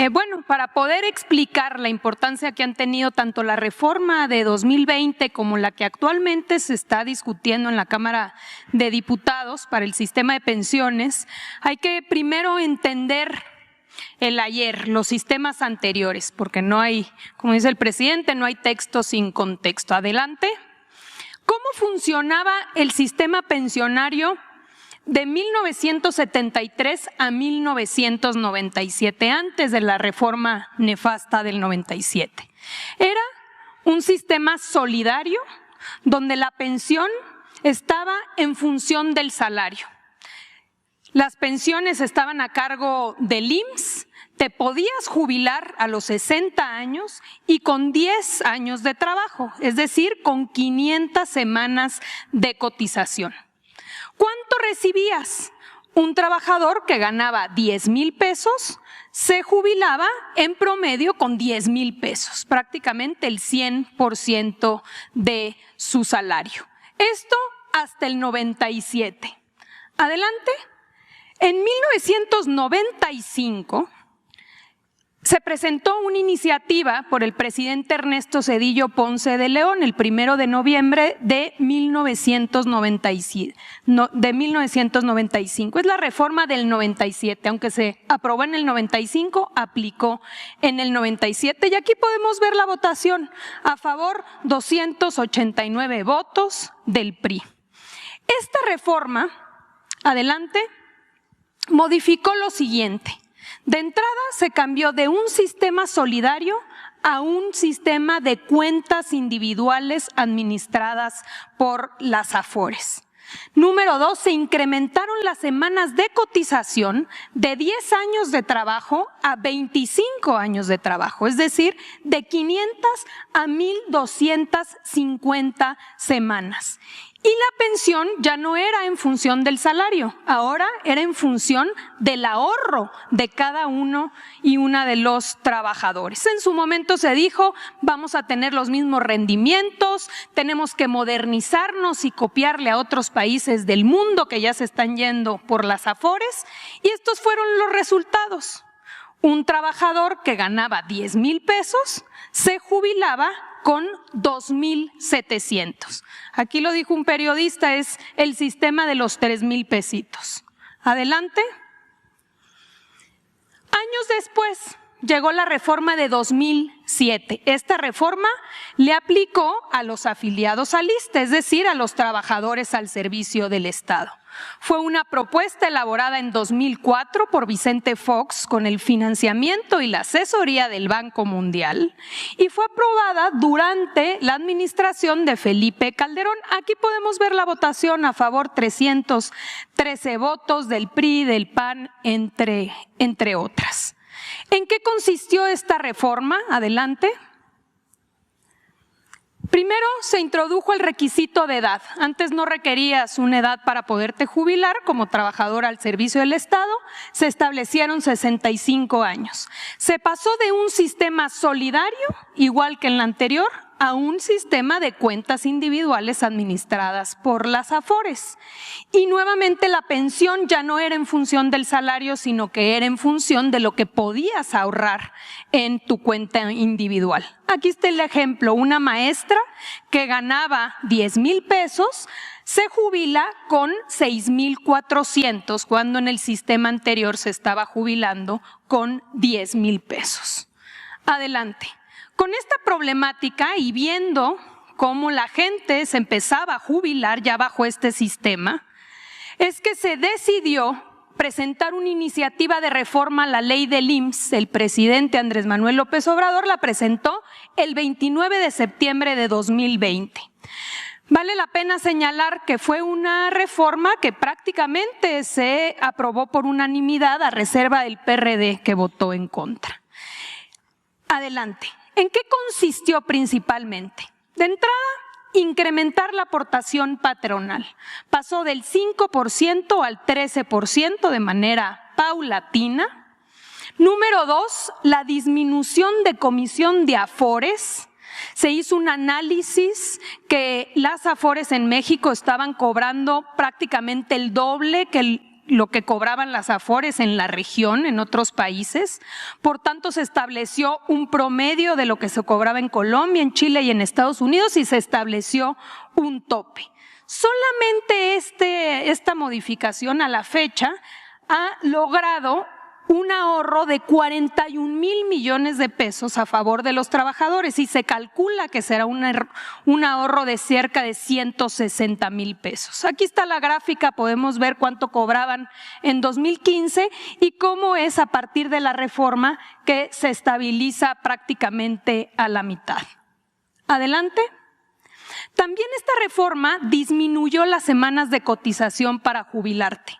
Bueno, para poder explicar la importancia que han tenido tanto la reforma de 2020 como la que actualmente se está discutiendo en la Cámara de Diputados para el sistema de pensiones, hay que primero entender el ayer, los sistemas anteriores, porque no hay, como dice el presidente, no hay texto sin contexto. Adelante. ¿Cómo funcionaba el sistema pensionario de 1973 a 1997, antes de la reforma nefasta del 97? Era un sistema solidario donde la pensión estaba en función del salario. Las pensiones estaban a cargo del IMSS, te podías jubilar a los 60 años y con 10 años de trabajo, es decir, con 500 semanas de cotización. ¿Cuánto recibías? Un trabajador que ganaba 10,000 pesos se jubilaba en promedio con 10,000 pesos, prácticamente el 100% de su salario. Esto hasta el 97. Adelante. En 1995 se presentó una iniciativa por el presidente Ernesto Zedillo Ponce de León el 1 de noviembre de 1995. Es la reforma del 97, aunque se aprobó en el 95, aplicó en el 97. Y aquí podemos ver la votación. A favor, 289 votos del PRI. Esta reforma, adelante, modificó lo siguiente. De entrada se cambió de un sistema solidario a un sistema de cuentas individuales administradas por las AFORES. Número 2, se incrementaron las semanas de cotización de 10 años de trabajo a 25 años de trabajo, es decir, de 500 a 1,250 semanas. Y la pensión ya no era en función del salario, ahora era en función del ahorro de cada uno y una de los trabajadores. En su momento se dijo, vamos a tener los mismos rendimientos, tenemos que modernizarnos y copiarle a otros países del mundo que ya se están yendo por las AFORES, y estos fueron los resultados. Un trabajador que ganaba 10,000 pesos se jubilaba con 2,700. Aquí lo dijo un periodista, es el sistema de los 3,000 pesitos. Adelante. Años después llegó la reforma de 2007. Esta reforma le aplicó a los afiliados al ISSSTE, es decir, a los trabajadores al servicio del Estado. Fue una propuesta elaborada en 2004 por Vicente Fox con el financiamiento y la asesoría del Banco Mundial y fue aprobada durante la administración de Felipe Calderón. Aquí podemos ver la votación: a favor 313 votos del PRI, del PAN, entre otras. ¿En qué consistió esta reforma? Adelante. Primero se introdujo el requisito de edad. Antes no requerías una edad para poderte jubilar como trabajador al servicio del Estado, se establecieron 65 años. Se pasó de un sistema solidario, igual que en la anterior, a un sistema de cuentas individuales administradas por las AFORES. Y nuevamente la pensión ya no era en función del salario, sino que era en función de lo que podías ahorrar en tu cuenta individual. Aquí está el ejemplo: una maestra que ganaba 10,000 pesos se jubila con 6,400, cuando en el sistema anterior se estaba jubilando con 10,000 pesos. Adelante. Con esta problemática y viendo cómo la gente se empezaba a jubilar ya bajo este sistema, es que se decidió presentar una iniciativa de reforma a la ley del IMSS. El presidente Andrés Manuel López Obrador la presentó el 29 de septiembre de 2020. Vale la pena señalar que fue una reforma que prácticamente se aprobó por unanimidad, a reserva del PRD, que votó en contra. Adelante. ¿En qué consistió principalmente? De entrada, incrementar la aportación patronal. Pasó del 5% al 13% de manera paulatina. Número 2, la disminución de comisión de AFORES. Se hizo un análisis que las AFORES en México estaban cobrando prácticamente el doble que lo que cobraban las AFORES en la región, en otros países. Por tanto, se estableció un promedio de lo que se cobraba en Colombia, en Chile y en Estados Unidos y se estableció un tope. Solamente esta modificación a la fecha ha logrado un ahorro de 41,000 millones de pesos a favor de los trabajadores y se calcula que será un ahorro de cerca de 160,000 pesos. Aquí está la gráfica, podemos ver cuánto cobraban en 2015 y cómo es a partir de la reforma que se estabiliza prácticamente a la mitad. Adelante. También esta reforma disminuyó las semanas de cotización para jubilarte.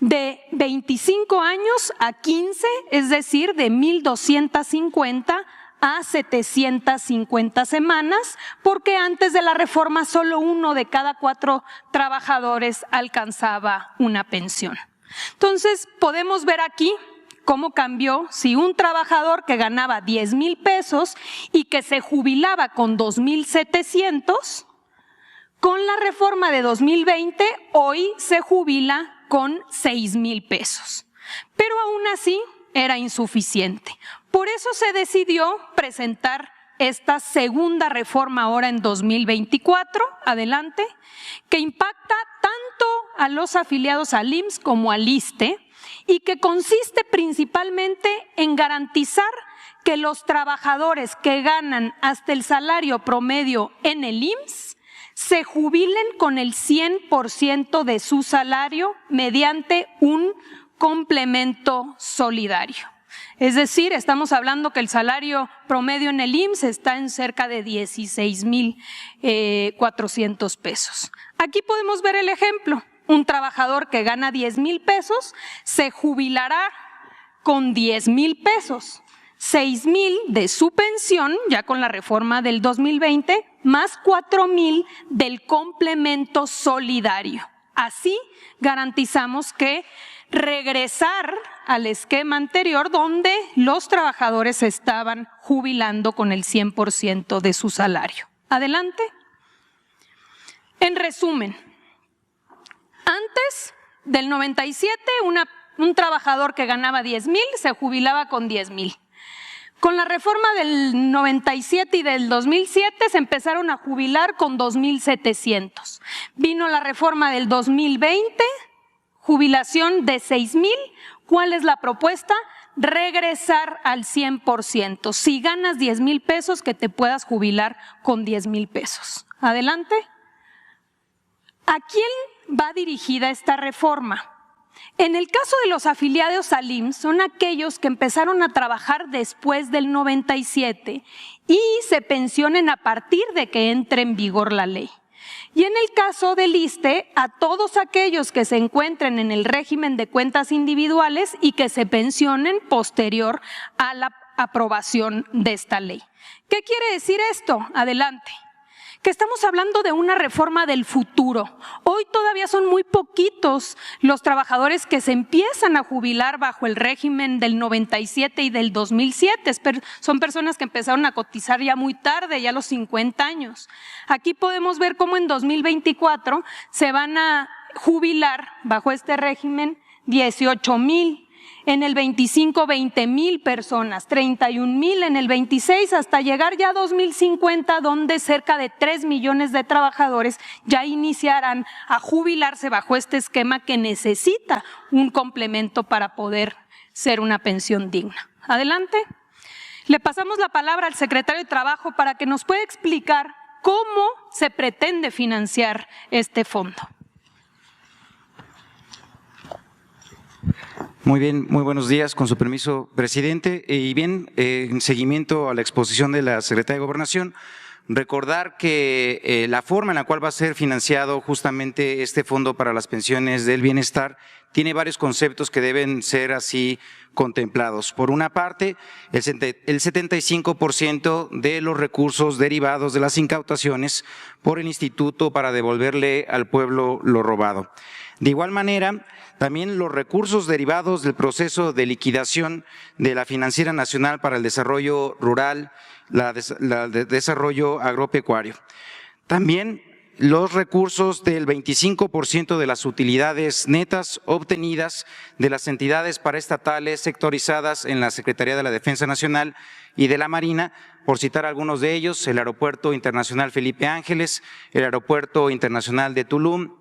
De 25 años a 15, es decir, de 1,250 a 750 semanas, porque antes de la reforma solo 1 de cada 4 trabajadores alcanzaba una pensión. Entonces, podemos ver aquí cómo cambió si un trabajador que ganaba 10,000 pesos y que se jubilaba con 2,700, con la reforma de 2020, hoy se jubila con 6,000 pesos. Pero aún así era insuficiente. Por eso se decidió presentar esta segunda reforma ahora en 2024, adelante, que impacta tanto a los afiliados al IMSS como al ISSSTE y que consiste principalmente en garantizar que los trabajadores que ganan hasta el salario promedio en el IMSS se jubilen con el 100% de su salario mediante un complemento solidario. Es decir, estamos hablando que el salario promedio en el IMSS está en cerca de 16,400 pesos. Aquí podemos ver el ejemplo. Un trabajador que gana 10,000 pesos se jubilará con 10,000 pesos. 6,000 de su pensión, ya con la reforma del 2020, más 4,000 del complemento solidario. Así garantizamos que regresar al esquema anterior donde los trabajadores se estaban jubilando con el 100% de su salario. Adelante. En resumen, antes del 97, un trabajador que ganaba 10,000 se jubilaba con 10,000. Con la reforma del 97 y del 2007 se empezaron a jubilar con 2,700. Vino la reforma del 2020, jubilación de 6,000. ¿Cuál es la propuesta? Regresar al 100%. Si ganas 10,000 pesos, que te puedas jubilar con 10,000 pesos. Adelante. ¿A quién va dirigida esta reforma? En el caso de los afiliados al IMSS, son aquellos que empezaron a trabajar después del 97 y se pensionen a partir de que entre en vigor la ley. Y en el caso del ISSSTE, a todos aquellos que se encuentren en el régimen de cuentas individuales y que se pensionen posterior a la aprobación de esta ley. ¿Qué quiere decir esto? Adelante. Que estamos hablando de una reforma del futuro. Hoy todavía son muy poquitos los trabajadores que se empiezan a jubilar bajo el régimen del 97 y del 2007. Son personas que empezaron a cotizar ya muy tarde, ya a los 50 años. Aquí podemos ver cómo en 2024 se van a jubilar bajo este régimen 18,000. En el 25, 20,000 personas, 31,000 en el 26, hasta llegar ya a 2050, donde cerca de 3 millones de trabajadores ya iniciarán a jubilarse bajo este esquema que necesita un complemento para poder ser una pensión digna. Adelante. Le pasamos la palabra al secretario de Trabajo para que nos pueda explicar cómo se pretende financiar este fondo. Muy bien, muy buenos días, con su permiso, presidente. Y bien, en seguimiento a la exposición de la Secretaría de Gobernación, recordar que la forma en la cual va a ser financiado justamente este Fondo para las Pensiones del Bienestar tiene varios conceptos que deben ser así contemplados. Por una parte, el 75% de los recursos derivados de las incautaciones por el Instituto para devolverle al pueblo lo robado. De igual manera, también los recursos derivados del proceso de liquidación de la Financiera Nacional para el Desarrollo Rural, la de Desarrollo Agropecuario. También los recursos del 25% de las utilidades netas obtenidas de las entidades paraestatales sectorizadas en la Secretaría de la Defensa Nacional y de la Marina, por citar algunos de ellos: el Aeropuerto Internacional Felipe Ángeles, el Aeropuerto Internacional de Tulum,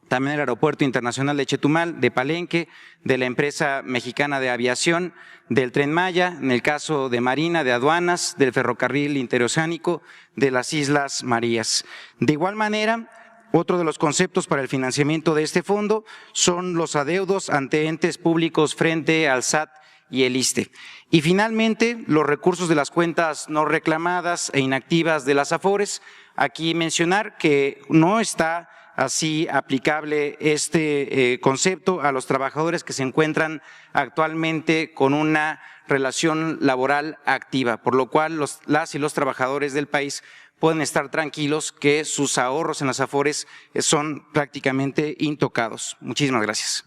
también el Aeropuerto Internacional de Chetumal, de Palenque, de la empresa mexicana de aviación, del Tren Maya, en el caso de Marina, de aduanas, del ferrocarril interoceánico, de las Islas Marías. De igual manera, otro de los conceptos para el financiamiento de este fondo son los adeudos ante entes públicos frente al SAT y el ISSSTE. Y finalmente, los recursos de las cuentas no reclamadas e inactivas de las AFORES. Aquí mencionar que no está así aplicable este concepto a los trabajadores que se encuentran actualmente con una relación laboral activa, por lo cual las y los trabajadores del país pueden estar tranquilos que sus ahorros en las AFORES son prácticamente intocados. Muchísimas gracias.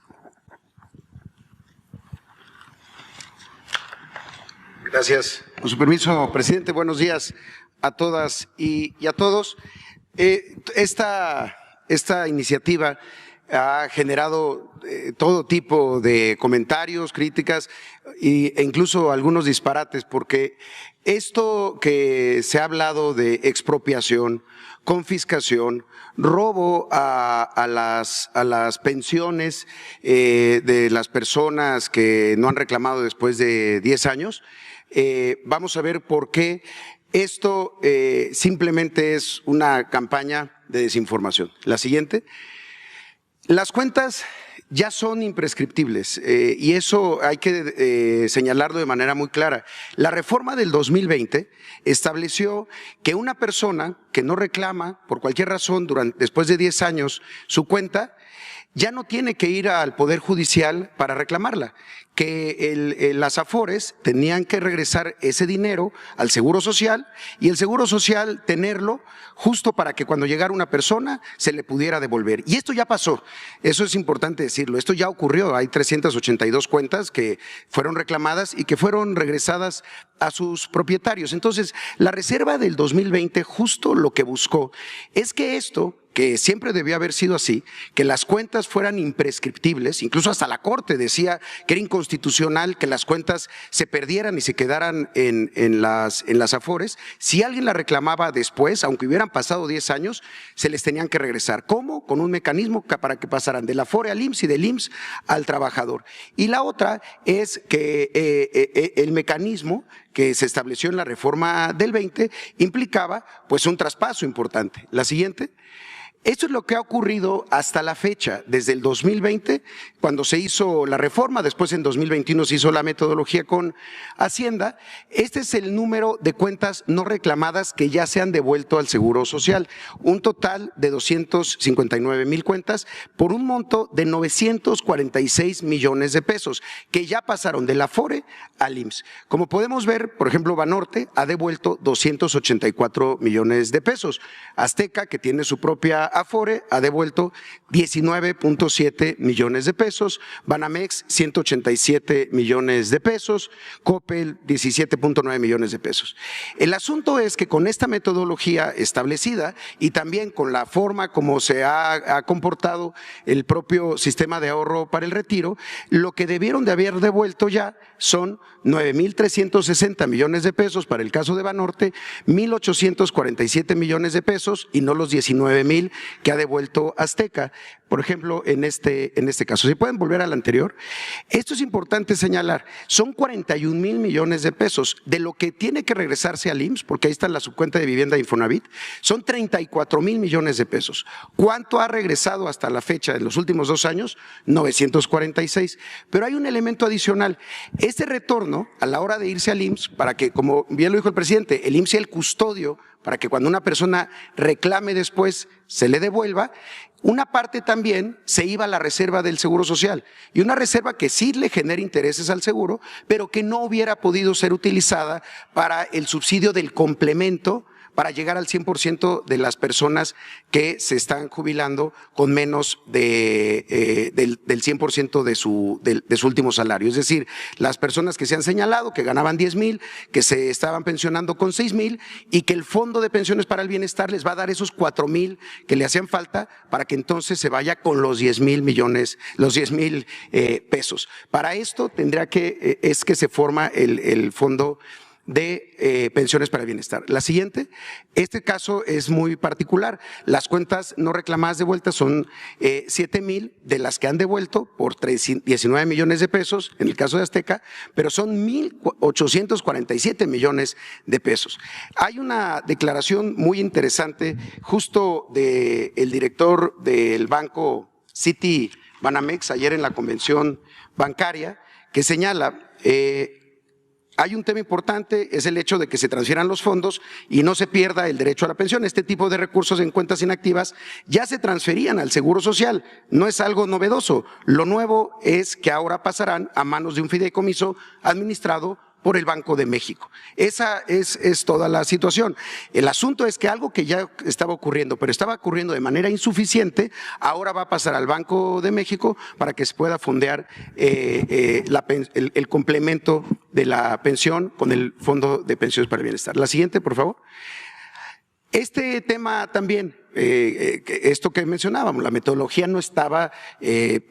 Gracias. Con su permiso, presidente, buenos días a todas y a todos. Esta iniciativa ha generado todo tipo de comentarios, críticas e incluso algunos disparates, porque esto que se ha hablado de expropiación, confiscación, robo a las pensiones de las personas que no han reclamado después de 10 años, vamos a ver por qué esto simplemente es una campaña de desinformación. La siguiente. Las cuentas ya son imprescriptibles y eso hay que señalarlo de manera muy clara. La reforma del 2020 estableció que una persona que no reclama por cualquier razón después de 10 años su cuenta, ya no tiene que ir al Poder Judicial para reclamarla, que las AFORES tenían que regresar ese dinero al Seguro Social y el Seguro Social tenerlo justo para que cuando llegara una persona se le pudiera devolver. Y esto ya pasó, eso es importante decirlo, esto ya ocurrió, hay 382 cuentas que fueron reclamadas y que fueron regresadas a sus propietarios. Entonces, la reserva del 2020 justo lo que buscó es que esto, que siempre debió haber sido así, que las cuentas fueran imprescriptibles, incluso hasta la Corte decía que era inconstitucional que las cuentas se perdieran y se quedaran en las AFORES. Si alguien la reclamaba después, aunque hubieran pasado 10 años, se les tenían que regresar. ¿Cómo? Con un mecanismo para que pasaran de la AFORE al IMSS y del IMSS al trabajador. Y la otra es que el mecanismo que se estableció en la reforma del 20 implicaba pues un traspaso importante. La siguiente. Esto es lo que ha ocurrido hasta la fecha, desde el 2020, cuando se hizo la reforma, después en 2021 se hizo la metodología con Hacienda. Este es el número de cuentas no reclamadas que ya se han devuelto al Seguro Social, un total de 259,000 cuentas por un monto de 946 millones de pesos, que ya pasaron de la AFORE al IMSS. Como podemos ver, por ejemplo, Banorte ha devuelto 284 millones de pesos. Azteca, que tiene su propia AFORE, ha devuelto 19.7 millones de pesos, Banamex 187 millones de pesos, Coppel 17.9 millones de pesos. El asunto es que con esta metodología establecida y también con la forma como se ha comportado el propio sistema de ahorro para el retiro, lo que debieron de haber devuelto ya son 9,360 millones de pesos para el caso de Banorte, 1,847 millones de pesos y no los 19,000 que ha devuelto Azteca, por ejemplo, en este caso. Si pueden volver al anterior. Esto es importante señalar, son 41,000 millones de pesos de lo que tiene que regresarse al IMSS, porque ahí está la subcuenta de vivienda de Infonavit, son 34,000 millones de pesos. ¿Cuánto ha regresado hasta la fecha en los últimos 2 años? 946. Pero hay un elemento adicional. Este retorno, a la hora de irse al IMSS, para que, como bien lo dijo el presidente, el IMSS sea el custodio, para que cuando una persona reclame después se le devuelva, una parte también se iba a la reserva del Seguro Social y una reserva que sí le genera intereses al seguro, pero que no hubiera podido ser utilizada para el subsidio del complemento para llegar al 100% de las personas que se están jubilando con menos del 100% de su último salario. Es decir, las personas que se han señalado, que ganaban 10,000, que se estaban pensionando con 6,000 y que el Fondo de Pensiones para el Bienestar les va a dar esos 4,000 que le hacían falta para que entonces se vaya con los 10,000 millones, los 10,000 pesos. Para esto tendría que, es que se forma el Fondo de Pensiones para el Bienestar. La siguiente, este caso es muy particular. Las cuentas no reclamadas de vuelta son 7,000 de las que han devuelto por 19 millones de pesos en el caso de Azteca, pero son 1,847 millones de pesos. Hay una declaración muy interesante justo del director del banco City Banamex ayer en la convención bancaria que señala hay un tema importante, es el hecho de que se transfieran los fondos y no se pierda el derecho a la pensión. Este tipo de recursos en cuentas inactivas ya se transferían al Seguro Social, no es algo novedoso. Lo nuevo es que ahora pasarán a manos de un fideicomiso administrado por el Banco de México. Esa es toda la situación. El asunto es que algo que ya estaba ocurriendo, pero estaba ocurriendo de manera insuficiente, ahora va a pasar al Banco de México para que se pueda fondear el complemento de la pensión con el Fondo de Pensiones para el Bienestar. La siguiente, por favor. Este tema también, esto que mencionábamos, la metodología no estaba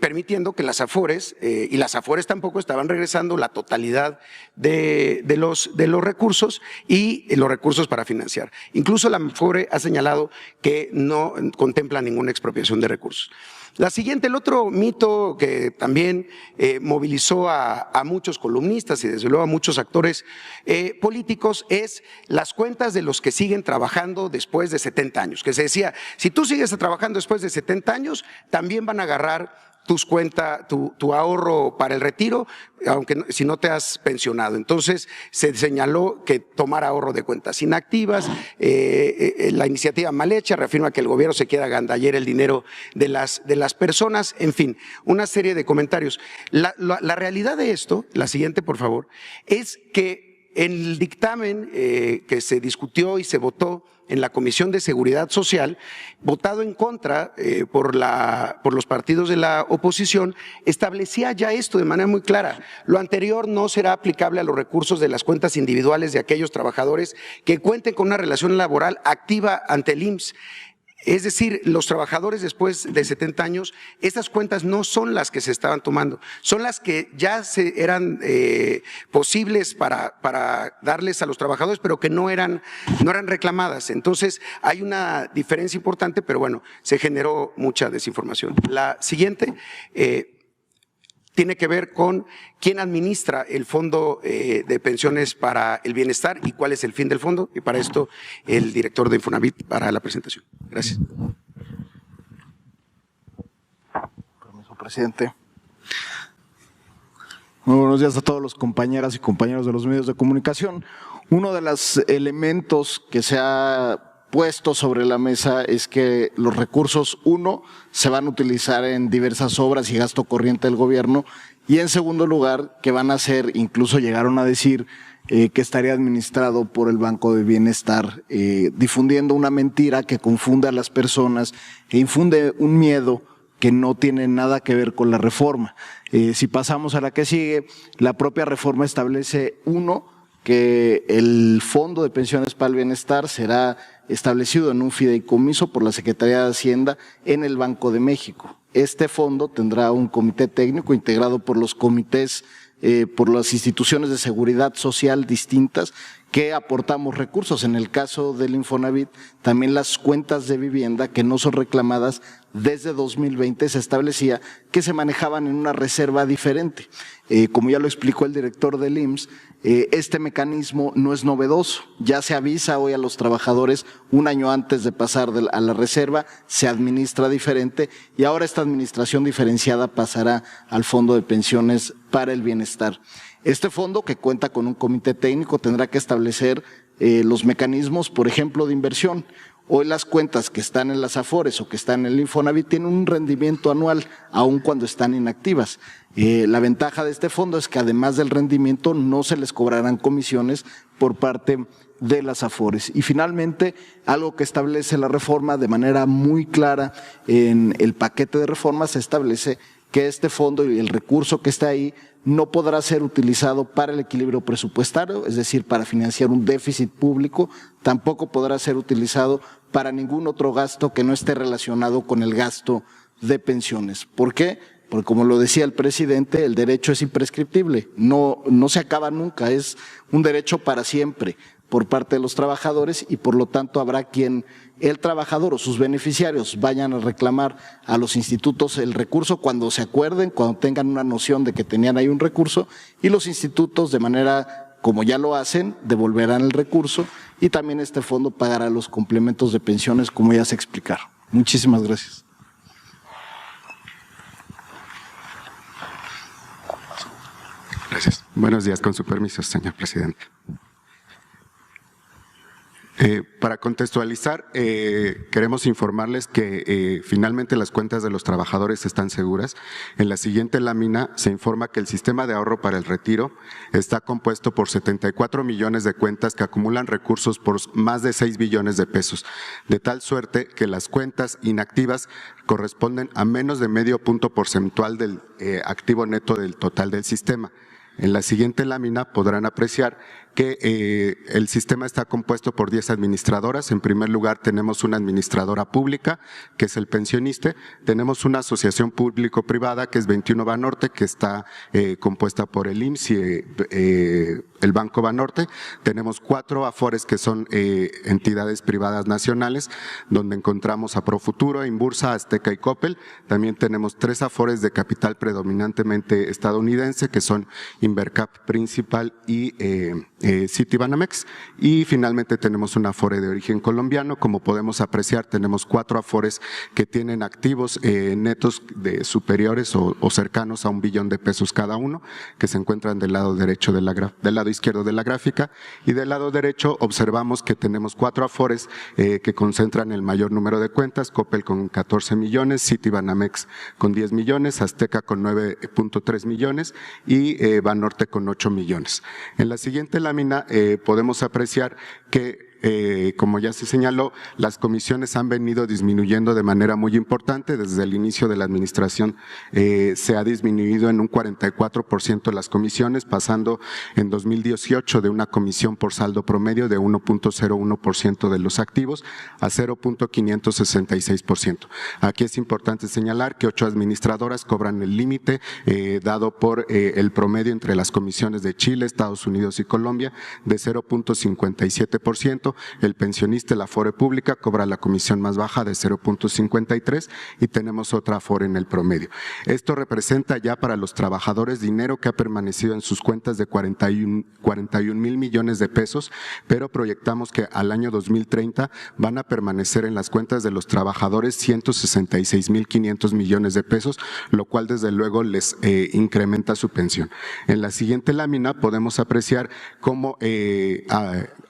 permitiendo que las Afores, y las Afores tampoco estaban regresando la totalidad de los recursos y los recursos para financiar. Incluso la Afore ha señalado que no contempla ninguna expropiación de recursos. La siguiente, el otro mito que también movilizó a muchos columnistas y desde luego a muchos actores políticos es las cuentas de los que siguen trabajando después de 70 años, que se decía, si tú sigues trabajando después de 70 años, también van a agarrar tus cuentas, tu ahorro para el retiro, aunque si no te has pensionado. Entonces se señaló que tomar ahorro de cuentas inactivas, la iniciativa mal hecha reafirma que el gobierno se quiere agandallar el dinero de las personas, en fin, una serie de comentarios. La realidad de esto, la siguiente por favor, es que en el dictamen que se discutió y se votó en la Comisión de Seguridad Social, votado en contra por los partidos de la oposición, establecía ya esto de manera muy clara. Lo anterior no será aplicable a los recursos de las cuentas individuales de aquellos trabajadores que cuenten con una relación laboral activa ante el IMSS. Es decir, los trabajadores después de 70 años, estas cuentas no son las que se estaban tomando, son las que ya eran posibles para darles a los trabajadores, pero que no eran reclamadas. Entonces, hay una diferencia importante, pero bueno, se generó mucha desinformación. La siguiente tiene que ver con quién administra el Fondo de Pensiones para el Bienestar y cuál es el fin del fondo. Y para esto, el director de Infonavit para la presentación. Gracias. Permiso, presidente. Muy buenos días a todos los compañeras y compañeros de los medios de comunicación. Uno de los elementos que se ha puesto sobre la mesa es que los recursos, uno, se van a utilizar en diversas obras y gasto corriente del gobierno, y en segundo lugar, que van a ser, incluso llegaron a decir, que estaría administrado por el Banco de Bienestar, difundiendo una mentira que confunde a las personas, que infunde un miedo que no tiene nada que ver con la reforma. Si pasamos a la que sigue, la propia reforma establece, uno, que el Fondo de Pensiones para el Bienestar será establecido en un fideicomiso por la Secretaría de Hacienda en el Banco de México. Este fondo tendrá un comité técnico integrado por los comités, por las instituciones de seguridad social distintas que aportamos recursos. En el caso del Infonavit, también las cuentas de vivienda que no son reclamadas desde 2020 se establecía que se manejaban en una reserva diferente. Como ya lo explicó el director del IMSS, este mecanismo no es novedoso, ya se avisa hoy a los trabajadores un año antes de pasar a la reserva, se administra diferente y ahora esta administración diferenciada pasará al Fondo de Pensiones para el Bienestar. Este fondo, que cuenta con un comité técnico, tendrá que establecer los mecanismos, por ejemplo, de inversión. Hoy las cuentas que están en las Afores o que están en el Infonavit tienen un rendimiento anual, aun cuando están inactivas. La ventaja de este fondo es que además del rendimiento no se les cobrarán comisiones por parte de las Afores. Y finalmente, algo que establece la reforma de manera muy clara en el paquete de reformas, se establece que este fondo y el recurso que está ahí no podrá ser utilizado para el equilibrio presupuestario, es decir, para financiar un déficit público, tampoco podrá ser utilizado para ningún otro gasto que no esté relacionado con el gasto de pensiones. ¿Por qué? Porque como lo decía el presidente, el derecho es imprescriptible, no se acaba nunca, es un derecho para siempre por parte de los trabajadores y por lo tanto habrá quien el trabajador o sus beneficiarios vayan a reclamar a los institutos el recurso cuando se acuerden, cuando tengan una noción de que tenían ahí un recurso, y los institutos de manera, como ya lo hacen, devolverán el recurso y también este fondo pagará los complementos de pensiones como ya se explicaron. Muchísimas gracias. Gracias. Buenos días, con su permiso, señor presidente. Para contextualizar, queremos informarles que finalmente las cuentas de los trabajadores están seguras. En la siguiente lámina se informa que el sistema de ahorro para el retiro está compuesto por 74 millones de cuentas que acumulan recursos por más de 6 billones de pesos, de tal suerte que las cuentas inactivas corresponden a menos de medio punto porcentual del activo neto del total del sistema. En la siguiente lámina podrán apreciar que el sistema está compuesto por 10 administradoras. En primer lugar tenemos una administradora pública, que es el pensionista. Tenemos una asociación público-privada, que es 21 Banorte, que está compuesta por el IMSS y el Banco Banorte. Tenemos 4 Afores, que son entidades privadas nacionales, donde encontramos a Profuturo, Inbursa, Azteca y Coppel. También tenemos 3 Afores de capital predominantemente estadounidense, que son Invercap Principal y Citibanamex, y finalmente tenemos un Afore de origen colombiano. Como podemos apreciar, tenemos 4 Afores que tienen activos netos de superiores o cercanos a 1 billón de pesos cada uno, que se encuentran del lado derecho del lado izquierdo de la gráfica, y del lado derecho observamos que tenemos 4 Afores que concentran el mayor número de cuentas: Coppel con 14 millones, Citibanamex con 10 millones, Azteca con 9.3 millones y Banorte con 8 millones. En la siguiente lámina podemos apreciar que como ya se señaló, las comisiones han venido disminuyendo de manera muy importante. Desde el inicio de la administración se ha disminuido en un 44% las comisiones, pasando en 2018 de una comisión por saldo promedio de 1.01% de los activos a 0.566%. Aquí es importante señalar que 8 administradoras cobran el límite dado por el promedio entre las comisiones de Chile, Estados Unidos y Colombia de 0.57%. El pensionista, la Afore pública, cobra la comisión más baja de 0.53 y tenemos otra Afore en el promedio. Esto representa ya para los trabajadores dinero que ha permanecido en sus cuentas de 41 mil millones de pesos, pero proyectamos que al año 2030 van a permanecer en las cuentas de los trabajadores 166.500 millones de pesos, lo cual desde luego les incrementa su pensión. En la siguiente lámina podemos apreciar cómo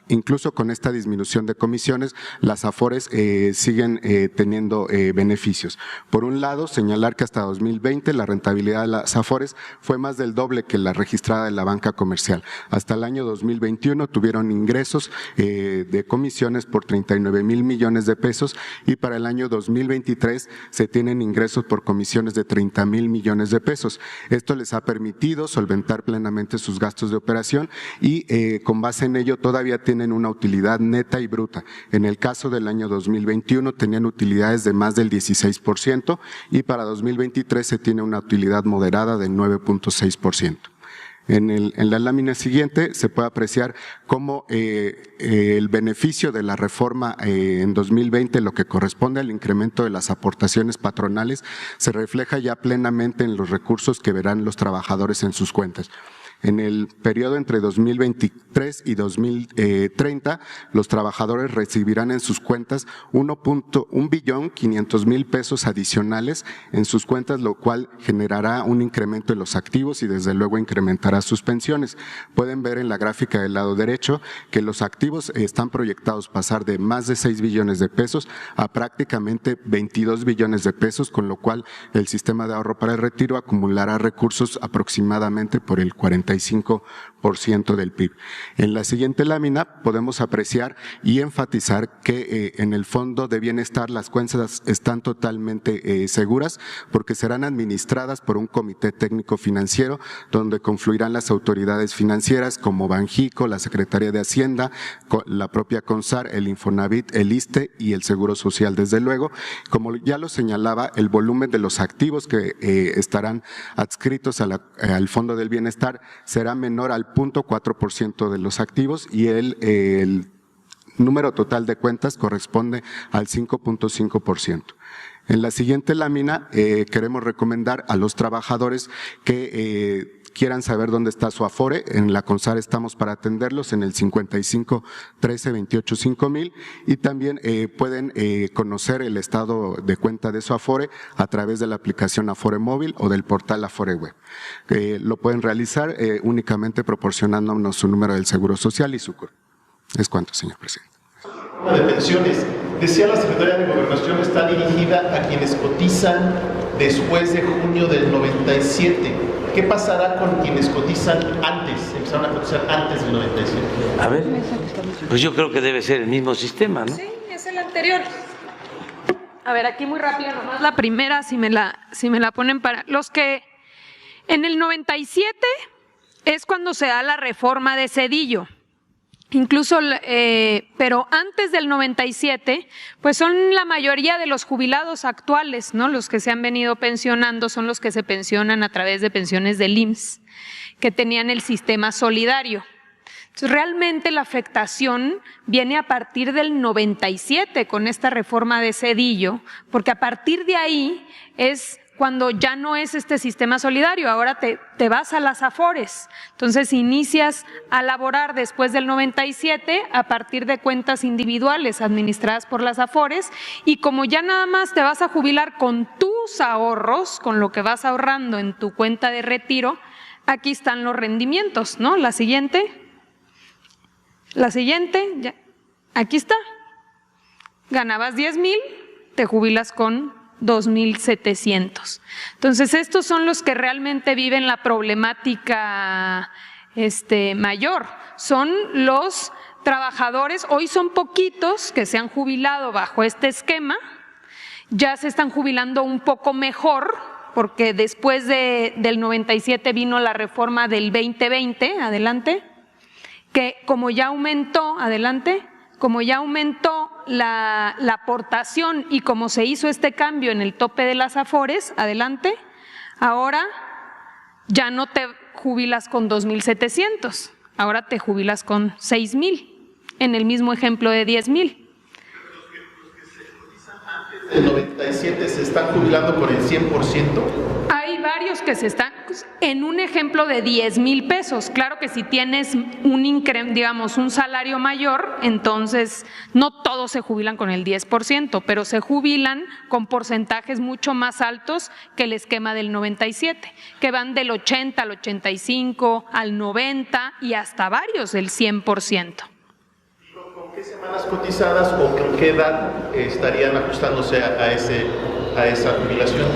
incluso con esta disminución de comisiones, las Afores siguen teniendo beneficios. Por un lado, señalar que hasta 2020 la rentabilidad de las Afores fue más del doble que la registrada en la banca comercial. Hasta el año 2021 tuvieron ingresos de comisiones por 39 mil millones de pesos y para el año 2023 se tienen ingresos por comisiones de 30 mil millones de pesos. Esto les ha permitido solventar plenamente sus gastos de operación y con base en ello todavía tienen una utilidad neta y bruta. En el caso del año 2021 tenían utilidades de más del 16% y para 2023 se tiene una utilidad moderada del 9.6%. En la lámina siguiente se puede apreciar cómo el beneficio de la reforma en 2020, lo que corresponde al incremento de las aportaciones patronales, se refleja ya plenamente en los recursos que verán los trabajadores en sus cuentas. En el periodo entre 2023 y 2030, los trabajadores recibirán en sus cuentas 1.5 pesos adicionales en sus cuentas, lo cual generará un incremento en los activos y desde luego incrementará sus pensiones. Pueden ver en la gráfica del lado derecho que los activos están proyectados pasar de más de 6 billones de pesos a prácticamente 22 billones de pesos, con lo cual el sistema de ahorro para el retiro acumulará recursos aproximadamente por el 45% del PIB. En la siguiente lámina podemos apreciar y enfatizar que en el Fondo de Bienestar las cuentas están totalmente seguras porque serán administradas por un comité técnico financiero donde confluirán las autoridades financieras como Banjico, la Secretaría de Hacienda, la propia CONSAR, el Infonavit, el ISSSTE y el Seguro Social, desde luego. Como ya lo señalaba, el volumen de los activos que estarán adscritos al Fondo del Bienestar será menor al 0.4% de los activos y el número total de cuentas corresponde al 5.5%. En la siguiente lámina queremos recomendar a los trabajadores que quieran saber dónde está su Afore. En la CONSAR estamos para atenderlos en el 55 13 28 5000 y también pueden conocer el estado de cuenta de su Afore a través de la aplicación Afore Móvil o del portal Afore Web. Lo pueden realizar únicamente proporcionándonos su número del Seguro Social y su CUR. Es cuanto, señor presidente. De pensiones, decía la Secretaría de Gobernación, está dirigida a quienes cotizan después de junio del 97. ¿Qué pasará con quienes cotizan antes, empezaron a cotizar antes del 97? A ver, pues yo creo que debe ser el mismo sistema, ¿no? Sí, es el anterior. A ver, aquí muy rápido nomás la primera, si me la ponen para… Los que en el 97 es cuando se da la reforma de Zedillo. Incluso, pero antes del 97, pues son la mayoría de los jubilados actuales, ¿no? Los que se han venido pensionando son los que se pensionan a través de pensiones del IMSS, que tenían el sistema solidario. Entonces, realmente la afectación viene a partir del 97 con esta reforma de Zedillo, porque a partir de ahí es cuando ya no es este sistema solidario, ahora te vas a las Afores. Entonces inicias a laborar después del 97 a partir de cuentas individuales administradas por las Afores y como ya nada más te vas a jubilar con tus ahorros, con lo que vas ahorrando en tu cuenta de retiro, aquí están los rendimientos, ¿no? La siguiente, ya, aquí está. Ganabas 10,000, te jubilas con 2,700. Entonces, estos son los que realmente viven la problemática mayor. Son los trabajadores, hoy son poquitos que se han jubilado bajo este esquema, ya se están jubilando un poco mejor, porque después del 97 vino la reforma del 2020, adelante, que como ya aumentó, adelante, como ya aumentó la aportación y como se hizo este cambio en el tope de las Afores, adelante, ahora ya no te jubilas con 2,700, ahora te jubilas con 6,000, en el mismo ejemplo de 10,000. ¿El 97 se están jubilando por el 100%? Hay varios que se están, en un ejemplo de 10,000 pesos, claro que si tienes un salario mayor, entonces no todos se jubilan con el 10%, pero se jubilan con porcentajes mucho más altos que el esquema del 97, que van del 80 al 85, al 90 y hasta varios del 100%. ¿Con qué semanas cotizadas o con qué edad estarían ajustándose a esa jubilación?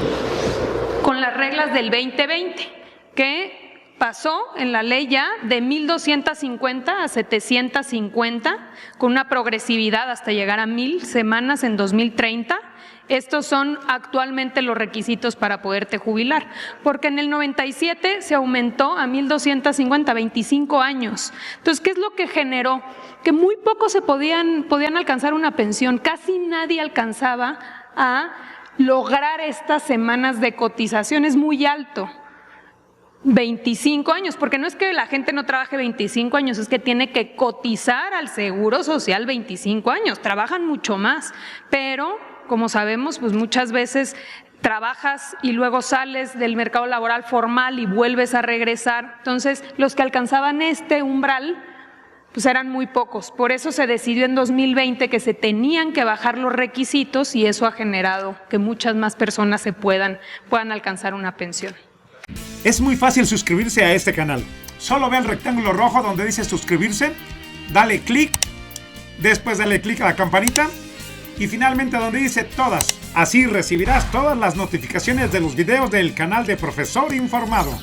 Con las reglas del 2020, que pasó en la ley ya de 1,250 a 750, con una progresividad hasta llegar a 1,000 semanas en 2030. Estos son actualmente los requisitos para poderte jubilar, porque en el 97 se aumentó a 1,250, 25 años. Entonces, ¿qué es lo que generó? Que muy pocos podían alcanzar una pensión, casi nadie alcanzaba a lograr estas semanas de cotización, es muy alto. 25 años, porque no es que la gente no trabaje 25 años, es que tiene que cotizar al Seguro Social 25 años, trabajan mucho más, pero como sabemos, pues muchas veces trabajas y luego sales del mercado laboral formal y vuelves a regresar. Entonces, los que alcanzaban este umbral, pues eran muy pocos. Por eso se decidió en 2020 que se tenían que bajar los requisitos y eso ha generado que muchas más personas puedan alcanzar una pensión. Es muy fácil suscribirse a este canal. Solo ve el rectángulo rojo donde dice suscribirse, dale clic, después dale clic a la campanita y finalmente donde dice todas. Así recibirás todas las notificaciones de los videos del canal de Profesor Informado.